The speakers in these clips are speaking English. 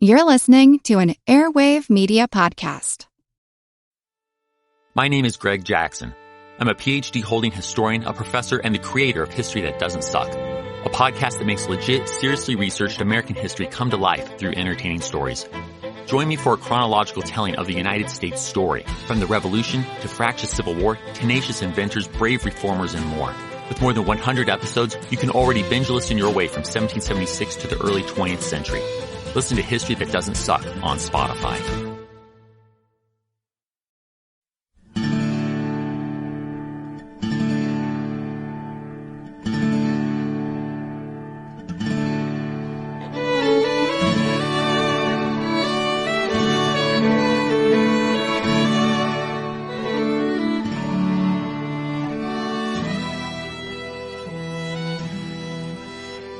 You're listening to an Airwave Media Podcast. My name is Greg Jackson. I'm a PhD-holding historian, a professor, and the creator of History That Doesn't Suck, a podcast that makes legit, seriously researched American history come to life through entertaining stories. Join me for a chronological telling of the United States story, from the Revolution to fractious Civil War, tenacious inventors, brave reformers, and more. With more than 100 episodes, you can already binge listen your way from 1776 to the early 20th century. Listen to History That Doesn't Suck on Spotify.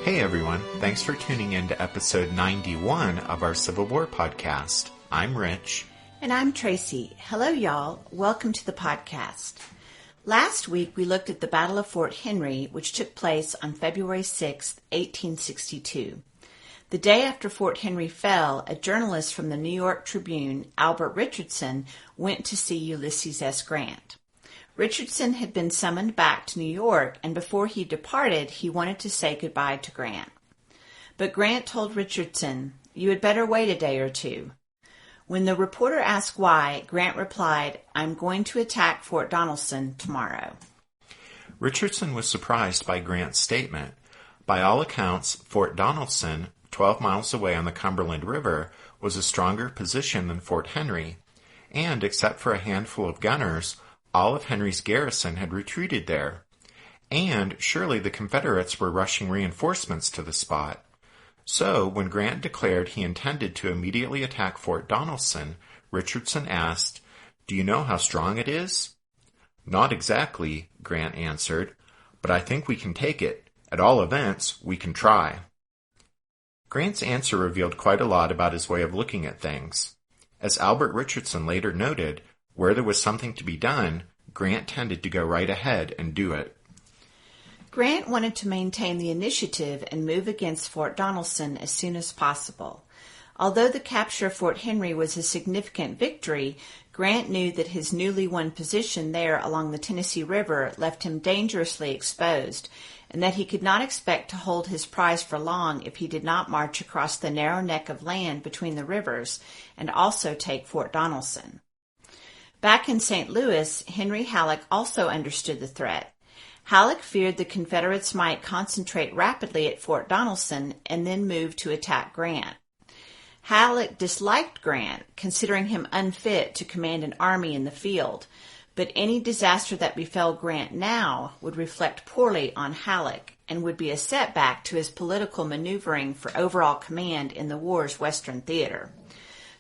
Hey everyone, thanks for tuning in to episode 91 of our Civil War podcast. I'm Rich. And I'm Tracy. Hello y'all, welcome to the podcast. Last week we looked at the Battle of Fort Henry, which took place on February 6, 1862. The day after Fort Henry fell, a journalist from the New York Tribune, Albert Richardson, went to see Ulysses S. Grant. Richardson had been summoned back to New York, and before he departed, he wanted to say goodbye to Grant. But Grant told Richardson, "You had better wait a day or two." When the reporter asked why, Grant replied, "I'm going to attack Fort Donelson tomorrow." Richardson was surprised by Grant's statement. By all accounts, Fort Donelson, 12 miles away on the Cumberland River, was a stronger position than Fort Henry, and except for a handful of gunners, all of Henry's garrison had retreated there, and surely the Confederates were rushing reinforcements to the spot. So, when Grant declared he intended to immediately attack Fort Donelson, Richardson asked, "Do you know how strong it is?" "Not exactly," Grant answered, "but I think we can take it. At all events, we can try." Grant's answer revealed quite a lot about his way of looking at things. As Albert Richardson later noted, where there was something to be done, Grant tended to go right ahead and do it. Grant wanted to maintain the initiative and move against Fort Donelson as soon as possible. Although the capture of Fort Henry was a significant victory, Grant knew that his newly won position there along the Tennessee River left him dangerously exposed, and that he could not expect to hold his prize for long if he did not march across the narrow neck of land between the rivers and also take Fort Donelson. Back in St. Louis, Henry Halleck also understood the threat. Halleck feared the Confederates might concentrate rapidly at Fort Donelson and then move to attack Grant. Halleck disliked Grant, considering him unfit to command an army in the field, but any disaster that befell Grant now would reflect poorly on Halleck and would be a setback to his political maneuvering for overall command in the war's Western theater.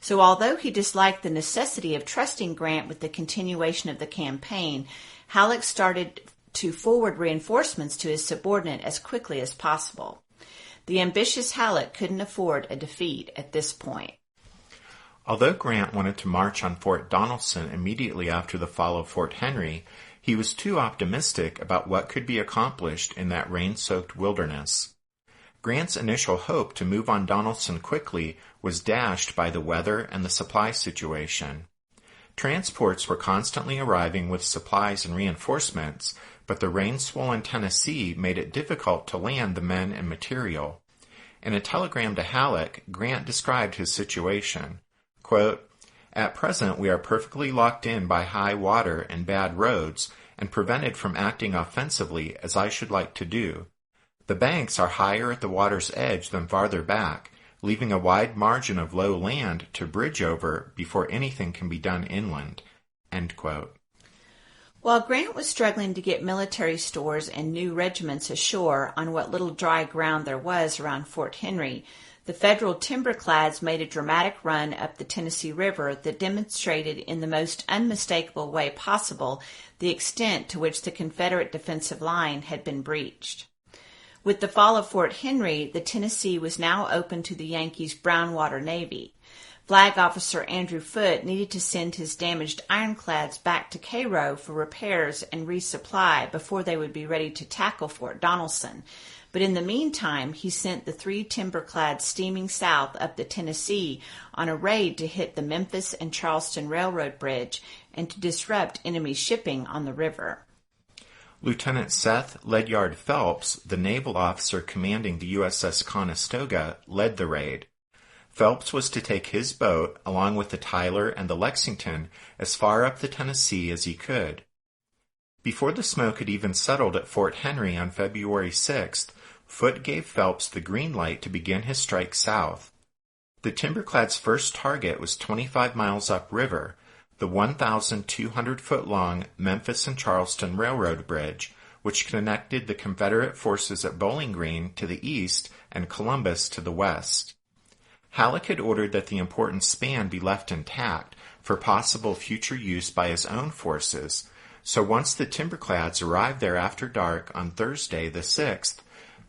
So although he disliked the necessity of trusting Grant with the continuation of the campaign, Halleck started to forward reinforcements to his subordinate as quickly as possible. The ambitious Halleck couldn't afford a defeat at this point. Although Grant wanted to march on Fort Donelson immediately after the fall of Fort Henry, he was too optimistic about what could be accomplished in that rain-soaked wilderness. Grant's initial hope to move on Donelson quickly was dashed by the weather and the supply situation. Transports were constantly arriving with supplies and reinforcements, but the rain-swollen Tennessee made it difficult to land the men and material. In a telegram to Halleck, Grant described his situation. Quote, "At present we are perfectly locked in by high water and bad roads, and prevented from acting offensively as I should like to do. The banks are higher at the water's edge than farther back, leaving a wide margin of low land to bridge over before anything can be done inland." End quote. While Grant was struggling to get military stores and new regiments ashore on what little dry ground there was around Fort Henry, the Federal timberclads made a dramatic run up the Tennessee River that demonstrated in the most unmistakable way possible the extent to which the Confederate defensive line had been breached. With the fall of Fort Henry, the Tennessee was now open to the Yankees' Brownwater Navy. Flag Officer Andrew Foote needed to send his damaged ironclads back to Cairo for repairs and resupply before they would be ready to tackle Fort Donelson. But in the meantime, he sent the 3 timberclads steaming south up the Tennessee on a raid to hit the Memphis and Charleston Railroad Bridge and to disrupt enemy shipping on the river. Lieutenant Seth Ledyard Phelps, the naval officer commanding the USS Conestoga, led the raid. Phelps was to take his boat, along with the Tyler and the Lexington, as far up the Tennessee as he could. Before the smoke had even settled at Fort Henry on February 6th, Foote gave Phelps the green light to begin his strike south. The timberclad's first target was 25 miles upriver, the 1,200-foot-long Memphis and Charleston Railroad Bridge, which connected the Confederate forces at Bowling Green to the east and Columbus to the west. Halleck had ordered that the important span be left intact for possible future use by his own forces, so once the timberclads arrived there after dark on Thursday the 6th,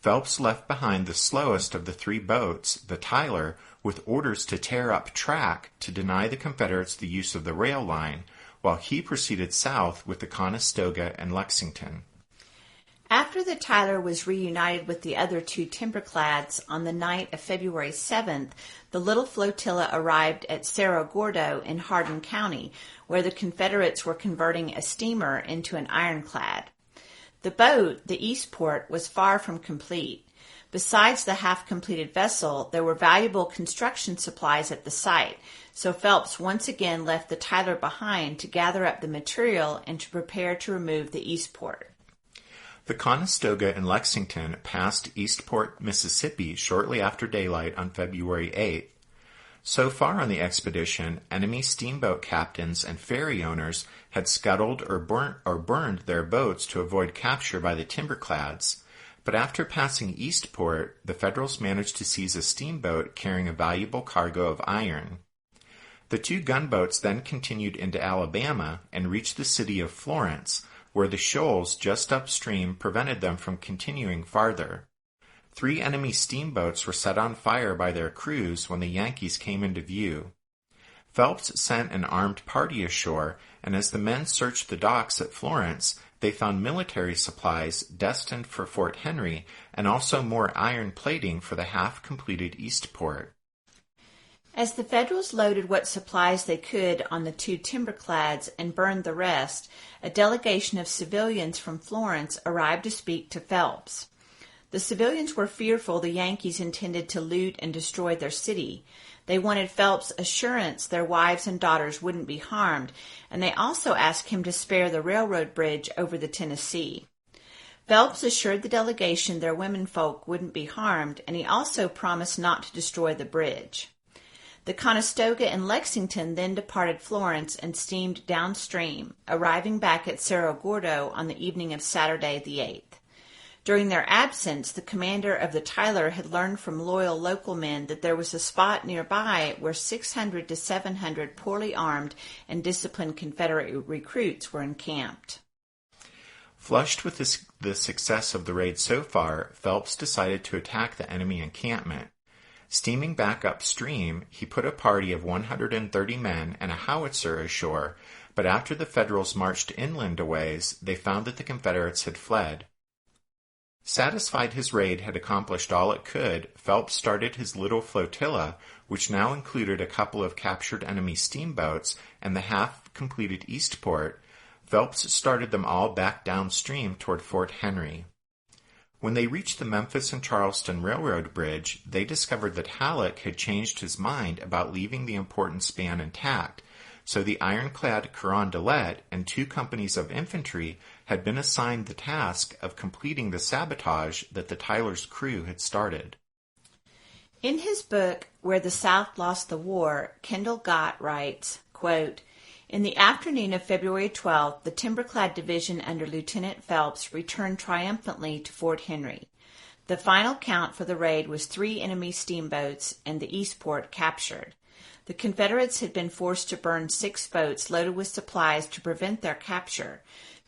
Phelps left behind the slowest of the 3 boats, the Tyler, with orders to tear up track to deny the Confederates the use of the rail line, while he proceeded south with the Conestoga and Lexington. After the Tyler was reunited with the other 2 timberclads on the night of February 7th, the little flotilla arrived at Cerro Gordo in Hardin County, where the Confederates were converting a steamer into an ironclad. The boat, the Eastport, was far from complete. Besides the half-completed vessel, there were valuable construction supplies at the site, so Phelps once again left the Tyler behind to gather up the material and to prepare to remove the Eastport. The Conestoga and Lexington passed Eastport, Mississippi shortly after daylight on February 8th. So far on the expedition, enemy steamboat captains and ferry owners had scuttled or burned their boats to avoid capture by the timberclads, but after passing Eastport, the Federals managed to seize a steamboat carrying a valuable cargo of iron. The 2 gunboats then continued into Alabama and reached the city of Florence, where the shoals just upstream prevented them from continuing farther. 3 enemy steamboats were set on fire by their crews when the Yankees came into view. Phelps sent an armed party ashore, and as the men searched the docks at Florence, they found military supplies destined for Fort Henry and also more iron plating for the half-completed Eastport. As the Federals loaded what supplies they could on the 2 timberclads and burned the rest, a delegation of civilians from Florence arrived to speak to Phelps. The civilians were fearful the Yankees intended to loot and destroy their city. They wanted Phelps' assurance their wives and daughters wouldn't be harmed, and they also asked him to spare the railroad bridge over the Tennessee. Phelps assured the delegation their womenfolk wouldn't be harmed, and he also promised not to destroy the bridge. The Conestoga and Lexington then departed Florence and steamed downstream, arriving back at Cerro Gordo on the evening of Saturday the 8th. During their absence, the commander of the Tyler had learned from loyal local men that there was a spot nearby where 600 to 700 poorly armed and disciplined Confederate recruits were encamped. Flushed with the success of the raid so far, Phelps decided to attack the enemy encampment. Steaming back upstream, he put a party of 130 men and a howitzer ashore, but after the Federals marched inland a ways, they found that the Confederates had fled. Satisfied his raid had accomplished all it could, Phelps started his little flotilla, which now included a couple of captured enemy steamboats and the half-completed Eastport. Phelps started them all back downstream toward Fort Henry. When they reached the Memphis and Charleston Railroad Bridge, they discovered that Halleck had changed his mind about leaving the important span intact, so the ironclad Carondelet and 2 companies of infantry had been assigned the task of completing the sabotage that the Tyler's crew had started. In his book, Where the South Lost the War, Kendall Gott writes, quote, "In the afternoon of February 12th, the timberclad division under Lieutenant Phelps returned triumphantly to Fort Henry. The final count for the raid was 3 enemy steamboats and the Eastport captured. The Confederates had been forced to burn 6 boats loaded with supplies to prevent their capture.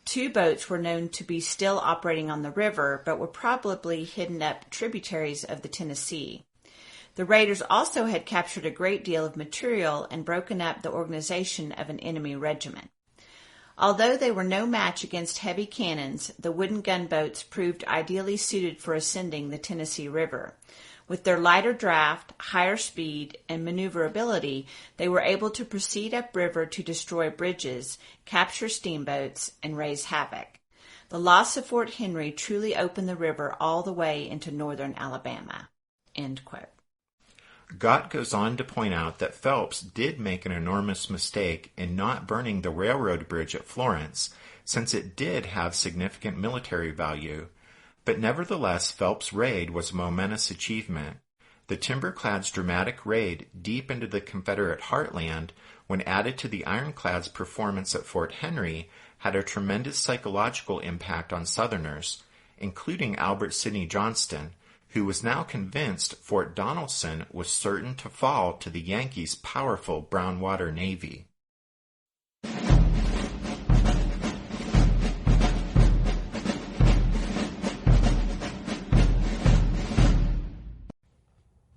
2 boats were known to be still operating on the river, but were probably hidden up tributaries of the Tennessee. The raiders also had captured a great deal of material and broken up the organization of an enemy regiment. Although they were no match against heavy cannons, the wooden gunboats proved ideally suited for ascending the Tennessee River. With their lighter draft, higher speed, and maneuverability, they were able to proceed upriver to destroy bridges, capture steamboats, and raise havoc. The loss of Fort Henry truly opened the river all the way into northern Alabama." End quote. Gott goes on to point out that Phelps did make an enormous mistake in not burning the railroad bridge at Florence, since it did have significant military value. But nevertheless, Phelps' raid was a momentous achievement. The timberclads' dramatic raid deep into the Confederate heartland, when added to the ironclads' performance at Fort Henry, had a tremendous psychological impact on Southerners, including Albert Sidney Johnston, who was now convinced Fort Donelson was certain to fall to the Yankees' powerful brown water navy.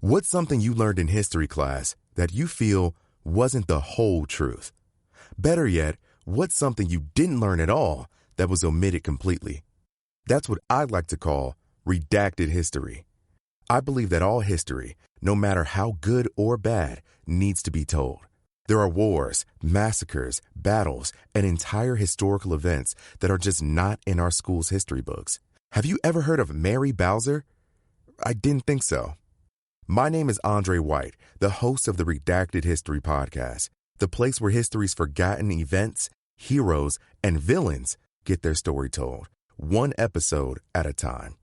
What's something you learned in history class that you feel wasn't the whole truth? Better yet, what's something you didn't learn at all that was omitted completely? That's what I'd like to call redacted history. I believe that all history, no matter how good or bad, needs to be told. There are wars, massacres, battles, and entire historical events that are just not in our school's history books. Have you ever heard of Mary Bowser? I didn't think so. My name is Andre White, the host of the Redacted History Podcast, the place where history's forgotten events, heroes, and villains get their story told, one episode at a time.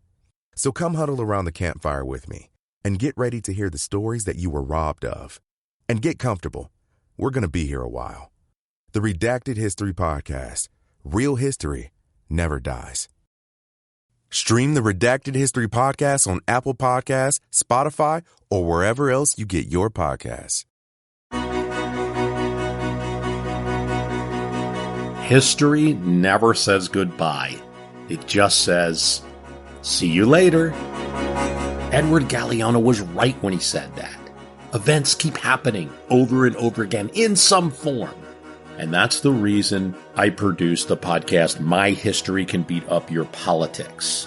So come huddle around the campfire with me and get ready to hear the stories that you were robbed of. And get comfortable. We're going to be here a while. The Redacted History Podcast. Real history never dies. Stream the Redacted History Podcast on Apple Podcasts, Spotify, or wherever else you get your podcasts. History never says goodbye. It just says, see you later. Edward Galeano was right when he said that. Events keep happening over and over again in some form. And that's the reason I produce the podcast, My History Can Beat Up Your Politics.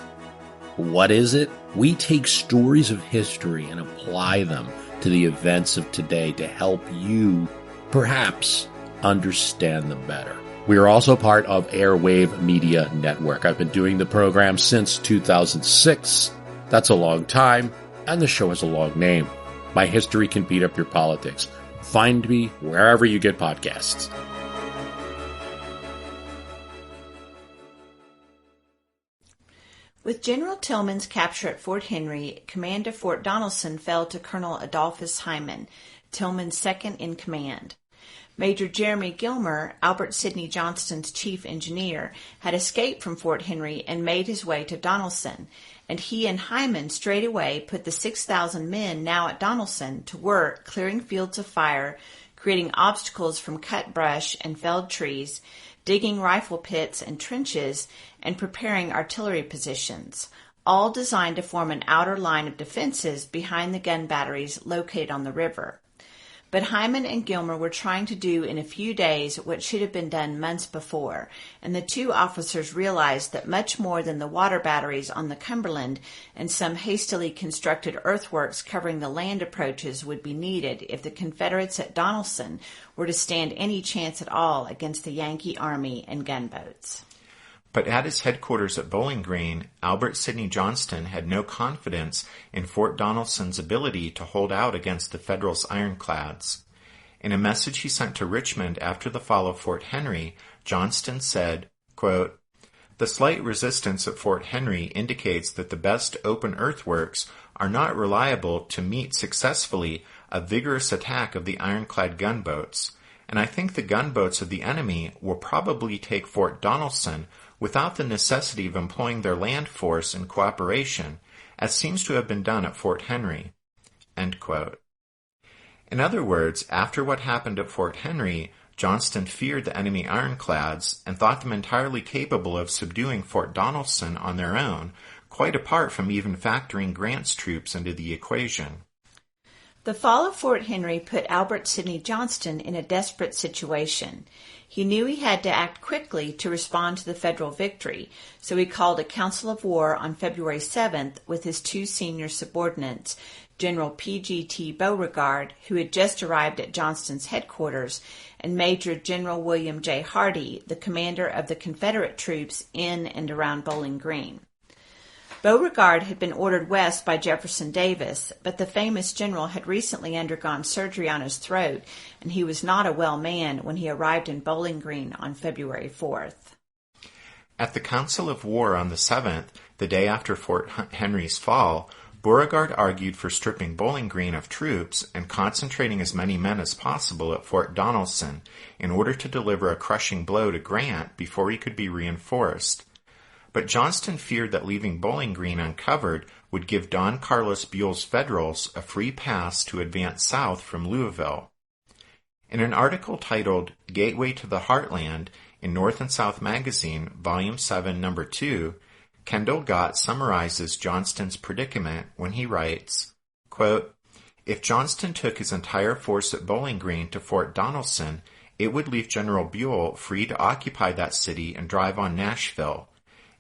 What is it? We take stories of history and apply them to the events of today to help you, perhaps, understand them better. We are also part of Airwave Media Network. I've been doing the program since 2006. That's a long time, and the show has a long name. My History Can Beat Up Your Politics. Find me wherever you get podcasts. With General Tillman's capture at Fort Henry, command of Fort Donelson fell to Colonel Adolphus Hyman, Tillman's second in command. Major Jeremy Gilmer, Albert Sidney Johnston's chief engineer, had escaped from Fort Henry and made his way to Donelson, and he and Hyman straightway put the 6,000 men now at Donelson to work clearing fields of fire, creating obstacles from cut brush and felled trees, digging rifle pits and trenches, and preparing artillery positions, all designed to form an outer line of defenses behind the gun batteries located on the river. But Hyman and Gilmer were trying to do in a few days what should have been done months before, and the two officers realized that much more than the water batteries on the Cumberland and some hastily constructed earthworks covering the land approaches would be needed if the Confederates at Donelson were to stand any chance at all against the Yankee army and gunboats. But at his headquarters at Bowling Green, Albert Sidney Johnston had no confidence in Fort Donelson's ability to hold out against the Federals' ironclads. In a message he sent to Richmond after the fall of Fort Henry, Johnston said, quote, "The slight resistance at Fort Henry indicates that the best open earthworks are not reliable to meet successfully a vigorous attack of the ironclad gunboats, and I think the gunboats of the enemy will probably take Fort Donelson without the necessity of employing their land force in cooperation, as seems to have been done at Fort Henry." End quote. In other words, after what happened at Fort Henry, Johnston feared the enemy ironclads and thought them entirely capable of subduing Fort Donelson on their own, quite apart from even factoring Grant's troops into the equation. The fall of Fort Henry put Albert Sidney Johnston in a desperate situation. He knew he had to act quickly to respond to the federal victory, so he called a council of war on February 7th with his two senior subordinates, General P.G.T. Beauregard, who had just arrived at Johnston's headquarters, and Major General William J. Hardee, the commander of the Confederate troops in and around Bowling Green. Beauregard had been ordered west by Jefferson Davis, but the famous general had recently undergone surgery on his throat, and he was not a well man when he arrived in Bowling Green on February 4th. At the Council of War on the 7th, the day after Fort Henry's fall, Beauregard argued for stripping Bowling Green of troops and concentrating as many men as possible at Fort Donelson in order to deliver a crushing blow to Grant before he could be reinforced. But Johnston feared that leaving Bowling Green uncovered would give Don Carlos Buell's Federals a free pass to advance south from Louisville. In an article titled Gateway to the Heartland in North and South Magazine, Volume 7, Number 2, Kendall Gott summarizes Johnston's predicament when he writes, quote, "If Johnston took his entire force at Bowling Green to Fort Donelson, it would leave General Buell free to occupy that city and drive on Nashville.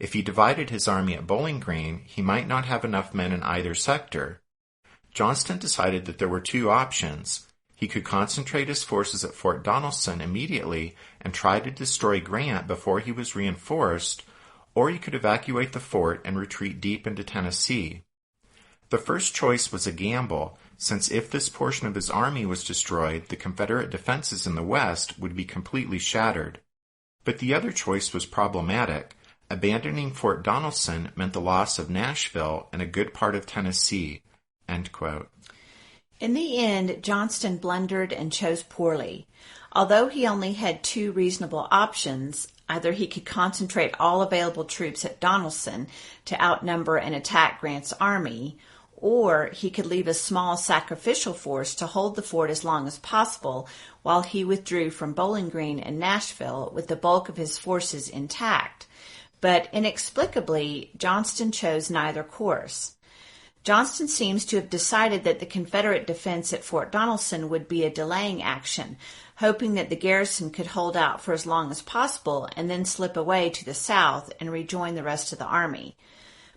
If he divided his army at Bowling Green, he might not have enough men in either sector." Johnston decided that there were two options. He could concentrate his forces at Fort Donelson immediately and try to destroy Grant before he was reinforced, or he could evacuate the fort and retreat deep into Tennessee. The first choice was a gamble, since if this portion of his army was destroyed, the Confederate defenses in the West would be completely shattered. But the other choice was problematic. Abandoning Fort Donelson meant the loss of Nashville and a good part of Tennessee. End quote. In the end, Johnston blundered and chose poorly. Although he only had two reasonable options, either he could concentrate all available troops at Donelson to outnumber and attack Grant's army, or he could leave a small sacrificial force to hold the fort as long as possible while he withdrew from Bowling Green and Nashville with the bulk of his forces intact. But inexplicably, Johnston chose neither course. Johnston seems to have decided that the Confederate defense at Fort Donelson would be a delaying action, hoping that the garrison could hold out for as long as possible and then slip away to the south and rejoin the rest of the army.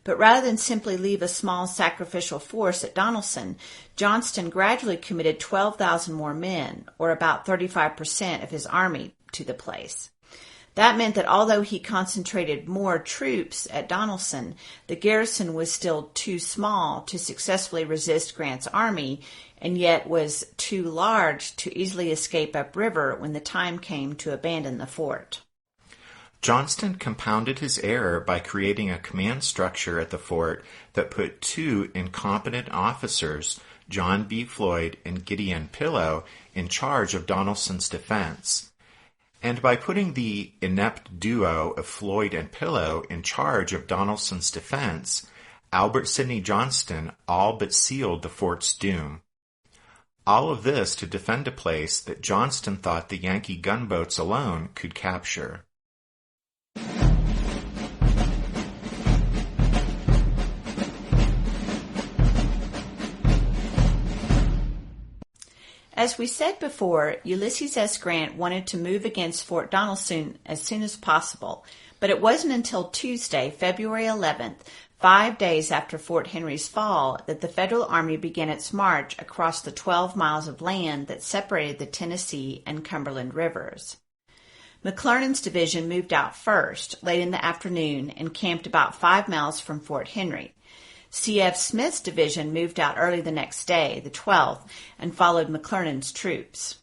But rather than simply leave a small sacrificial force at Donelson, Johnston gradually committed 12,000 more men, or about 35% of his army, to the place. That meant that although he concentrated more troops at Donelson, the garrison was still too small to successfully resist Grant's army, and yet was too large to easily escape upriver when the time came to abandon the fort. Johnston compounded his error by creating a command structure at the fort that put two incompetent officers, John B. Floyd and Gideon Pillow, in charge of Donelson's defense. And by putting the inept duo of Floyd and Pillow in charge of Donelson's defense, Albert Sidney Johnston all but sealed the fort's doom. All of this to defend a place that Johnston thought the Yankee gunboats alone could capture. As we said before, Ulysses S. Grant wanted to move against Fort Donelson as soon as possible, but it wasn't until Tuesday, February 11th, 5 days after Fort Henry's fall, that the Federal Army began its march across the 12 miles of land that separated the Tennessee and Cumberland rivers. McClernand's division moved out first, late in the afternoon, and camped about 5 miles from Fort Henry. C.F. Smith's division moved out early the next day, the 12th, and followed McClernand's troops.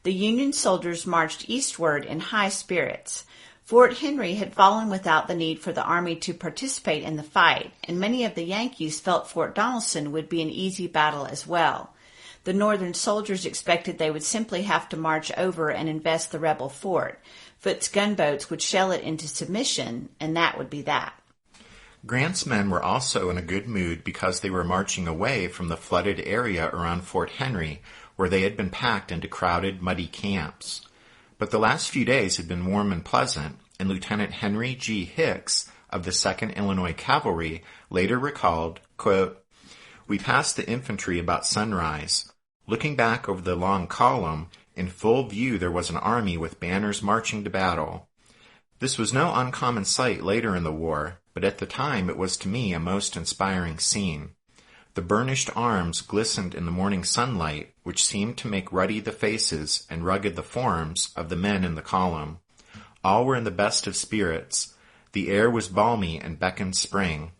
The Union soldiers marched eastward in high spirits. Fort Henry had fallen without the need for the army to participate in the fight, and many of the Yankees felt Fort Donelson would be an easy battle as well. The Northern soldiers expected they would simply have to march over and invest the rebel fort. Foote's gunboats would shell it into submission, and that would be that. Grant's men were also in a good mood because they were marching away from the flooded area around Fort Henry, where they had been packed into crowded, muddy camps. But the last few days had been warm and pleasant, and Lieutenant Henry G. Hicks of the 2nd Illinois Cavalry later recalled, quote, "We passed the infantry about sunrise. Looking back over the long column, in full view there was an army with banners marching to battle. This was no uncommon sight later in the war, but at the time it was to me a most inspiring scene. The burnished arms glistened in the morning sunlight, which seemed to make ruddy the faces and rugged the forms of the men in the column. All were in the best of spirits. The air was balmy and beckoned spring.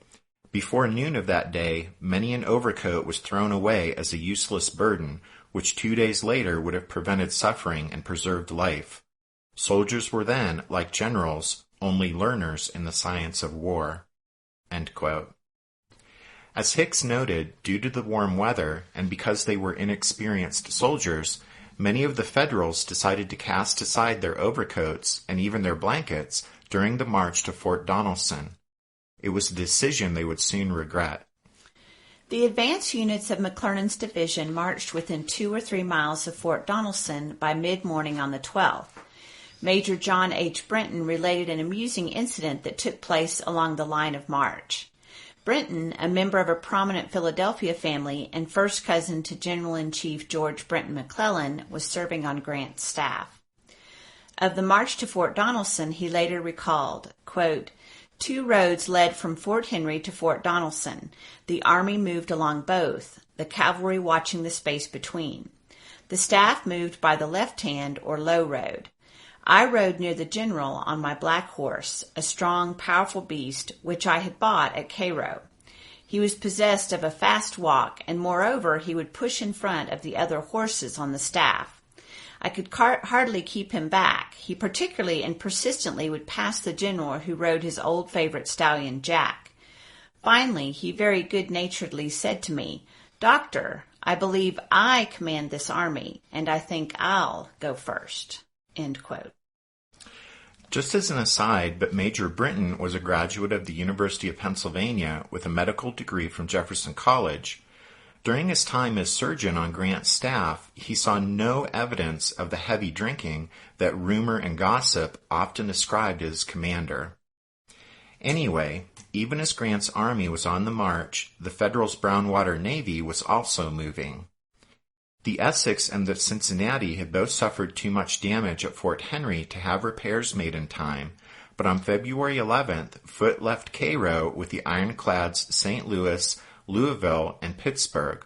Before noon of that day, many an overcoat was thrown away as a useless burden, which 2 days later would have prevented suffering and preserved life. Soldiers were then, like generals, only learners in the science of war." End quote. As Hicks noted, due to the warm weather, and because they were inexperienced soldiers, many of the Federals decided to cast aside their overcoats and even their blankets during the march to Fort Donelson. It was a decision they would soon regret. The advance units of McClernand's division marched within 2 or 3 miles of Fort Donelson by mid-morning on the 12th. Major John H. Brenton related an amusing incident that took place along the line of march. Brenton, a member of a prominent Philadelphia family and first cousin to General-in-Chief George Brenton McClellan, was serving on Grant's staff. Of the march to Fort Donelson, he later recalled, quote, "2 roads led from Fort Henry to Fort Donelson. The army moved along both, the cavalry watching the space between. The staff moved by the left-hand or low road. I rode near the general on my black horse, a strong, powerful beast, which I had bought at Cairo. He was possessed of a fast walk, and moreover he would push in front of the other horses on the staff. I could hardly keep him back. He particularly and persistently would pass the general who rode his old favorite stallion, Jack. Finally, he very good-naturedly said to me, 'Doctor, I believe I command this army, and I think I'll go first.'" End quote. Just as an aside, but Major Brenton was a graduate of the University of Pennsylvania with a medical degree from Jefferson College. During his time as surgeon on Grant's staff, he saw no evidence of the heavy drinking that rumor and gossip often ascribed to his commander. Anyway, even as Grant's army was on the march, the Federals' Brownwater Navy was also moving. The Essex and the Cincinnati had both suffered too much damage at Fort Henry to have repairs made in time, but on February 11th, Foote left Cairo with the ironclads St. Louis, Louisville, and Pittsburgh.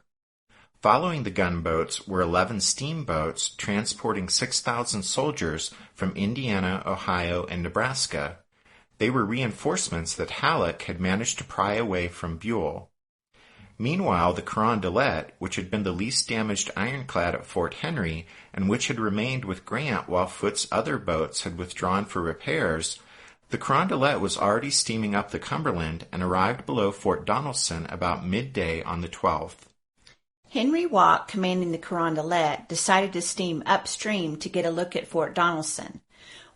Following the gunboats were 11 steamboats transporting 6,000 soldiers from Indiana, Ohio, and Nebraska. They were reinforcements that Halleck had managed to pry away from Buell. Meanwhile, the Carondelet, which had been the least damaged ironclad at Fort Henry and which had remained with Grant while Foote's other boats had withdrawn for repairs, the Carondelet was already steaming up the Cumberland and arrived below Fort Donelson about midday on the 12th. Henry Walk, commanding the Carondelet, decided to steam upstream to get a look at Fort Donelson.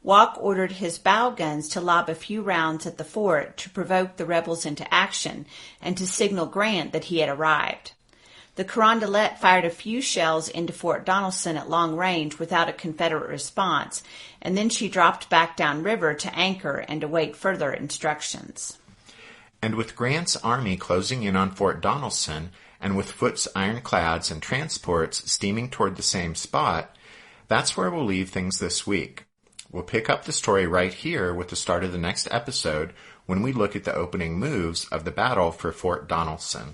Walk ordered his bow guns to lob a few rounds at the fort to provoke the rebels into action and to signal Grant that he had arrived. The Carondelet fired a few shells into Fort Donelson at long range without a Confederate response, and then she dropped back downriver to anchor and await further instructions. And with Grant's army closing in on Fort Donelson, and with Foote's ironclads and transports steaming toward the same spot, that's where we'll leave things this week. We'll pick up the story right here with the start of the next episode when we look at the opening moves of the battle for Fort Donelson.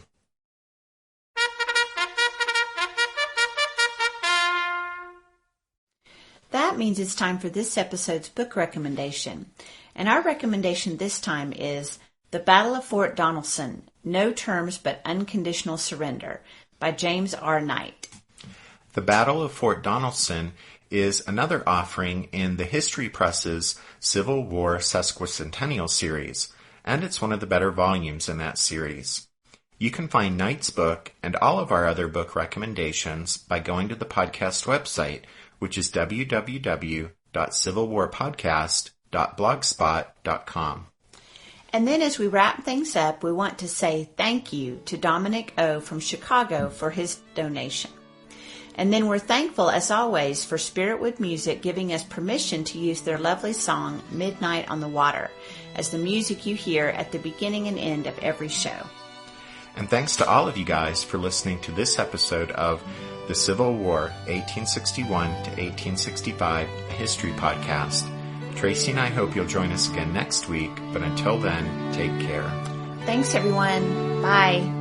That means it's time for this episode's book recommendation. And our recommendation this time is The Battle of Fort Donelson, No Terms But Unconditional Surrender by James R. Knight. The Battle of Fort Donelson is another offering in the History Press's Civil War Sesquicentennial series, and it's one of the better volumes in that series. You can find Knight's book and all of our other book recommendations by going to the podcast website, which is www.civilwarpodcast.blogspot.com. And then as we wrap things up, we want to say thank you to Dominic O. from Chicago for his donation. And then we're thankful, as always, for Spiritwood Music giving us permission to use their lovely song, Midnight on the Water, as the music you hear at the beginning and end of every show. And thanks to all of you guys for listening to this episode of The Civil War, 1861 to 1865, a history podcast. Tracy and I hope you'll join us again next week, but until then, take care. Thanks, everyone. Bye.